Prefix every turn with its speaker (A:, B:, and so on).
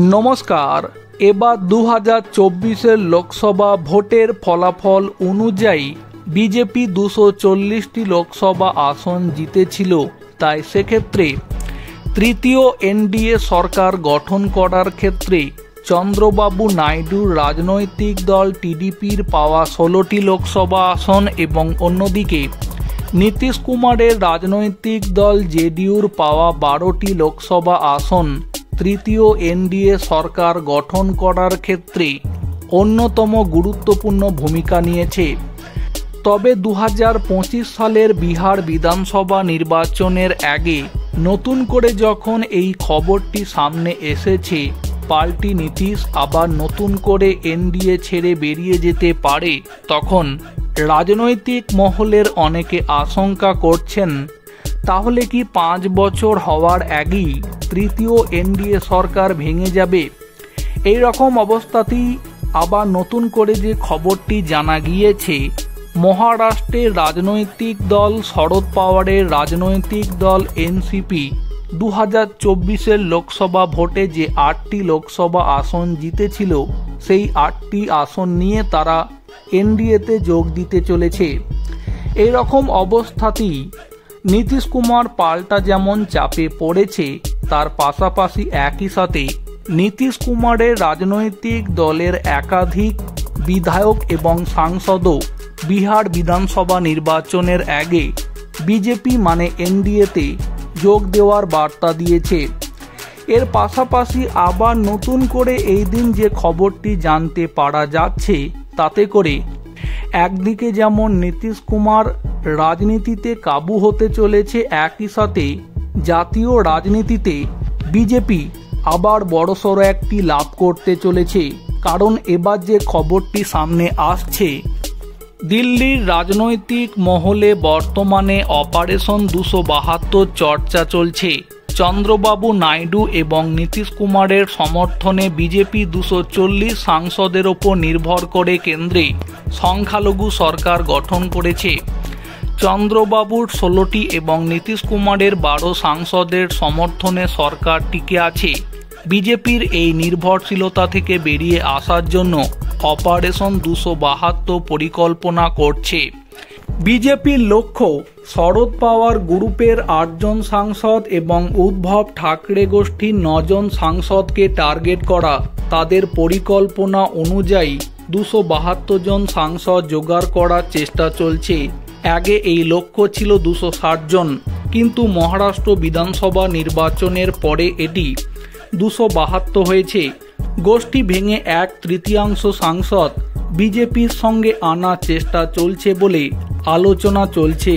A: নমস্কার। এবার 2024 লোকসভা ভোটের ফলাফল অনুযায়ী বিজেপি 240টি লোকসভা আসন জিতেছিল। তাই সেক্ষেত্রে তৃতীয় এনডিএ সরকার গঠন করার ক্ষেত্রে চন্দ্রবাবু নাইডুর রাজনৈতিক দল টিডিপির পাওয়া 16টি লোকসভা আসন এবং অন্যদিকে নীতিশ কুমারের রাজনৈতিক দল জেডিইউর পাওয়া 12টি লোকসভা আসন তৃতীয় এনডিএ সরকার গঠন করার ক্ষেত্রে অন্যতম গুরুত্বপূর্ণ ভূমিকা নিয়েছে। তবে 2025 সালের বিহার বিধানসভা নির্বাচনের আগে নতুন করে যখন এই খবরটি সামনে এসেছে পাল্টি নীতিশ আবার নতুন করে এনডিএ ছেড়ে বেরিয়ে যেতে পারে, তখন রাজনৈতিক মহলের অনেকে আশঙ্কা করছেন তাহলে কি 5 বছর হওয়ার আগেই তৃতীয় এনডিএ সরকার ভেঙে যাবে। এই রকম অবস্থাতেই আবার নতুন করে যে খবরটি জানা গিয়েছে, মহারাষ্ট্রের রাজনৈতিক দল শরদ পাওয়ারের রাজনৈতিক দল এনসিপি 2024 লোকসভা ভোটে যে 8টি লোকসভা আসন জিতেছিল সেই 8টি আসন নিয়ে তারা এনডিএতে যোগ দিতে চলেছে। এই রকম অবস্থাতেই নীতিশ কুমার পাল্টা যেমন চাপে পড়েছে, তার পাশাপাশি একই সাথে নীতিশ কুমারের রাজনৈতিক দলের একাধিক বিধায়ক এবং সাংসদও বিহার বিধানসভা নির্বাচনের আগে বিজেপি মানে এনডিএতে যোগ দেওয়ার বার্তা দিয়েছে। এর পাশাপাশি আবার নতুন করে এই দিন যে খবরটি জানতে পারা যাচ্ছে তাতে করে একদিকে যেমন নীতিশ কুমার রাজনীতিতে কাবু হতে চলেছে, একই সাথে জাতীয় রাজনীতিতে বিজেপি আবার বড়সড় একটি লাভ করতে চলেছে। কারণ এবার যে খবরটি সামনে আসছে, দিল্লির রাজনৈতিক মহলে বর্তমানে অপারেশন 272 চর্চা চলছে। চন্দ্রবাবু নাইডু এবং নীতিশ কুমারের সমর্থনে বিজেপি 240 সাংসদের ওপর নির্ভর করে কেন্দ্রে সংখ্যালঘু সরকার গঠন করেছে। চন্দ্রবাবুর 16টি এবং নীতিশ কুমারের 12 সাংসদের সমর্থনে সরকার টিকে আছে। বিজেপির এই নির্ভরশীলতা থেকে বেরিয়ে আসার জন্য অপারেশন 272 পরিকল্পনা করছে। বিজেপির লক্ষ্য শরদ পাওয়ার গ্রুপের 8 জন সাংসদ এবং উদ্ধব ঠাকরে গোষ্ঠীর 9 জন সাংসদকে টার্গেট করা। তাদের পরিকল্পনা অনুযায়ী 272 জন সাংসদ জোগাড় করার চেষ্টা চলছে। আগে এই লক্ষ্য ছিল 260 জন, কিন্তু মহারাষ্ট্র বিধানসভা নির্বাচনের পরে এটি 272 হয়েছে। গোষ্ঠী ভেঙে 1/3 সাংসদ বিজেপির সঙ্গে আনার চেষ্টা চলছে বলে আলোচনা চলছে।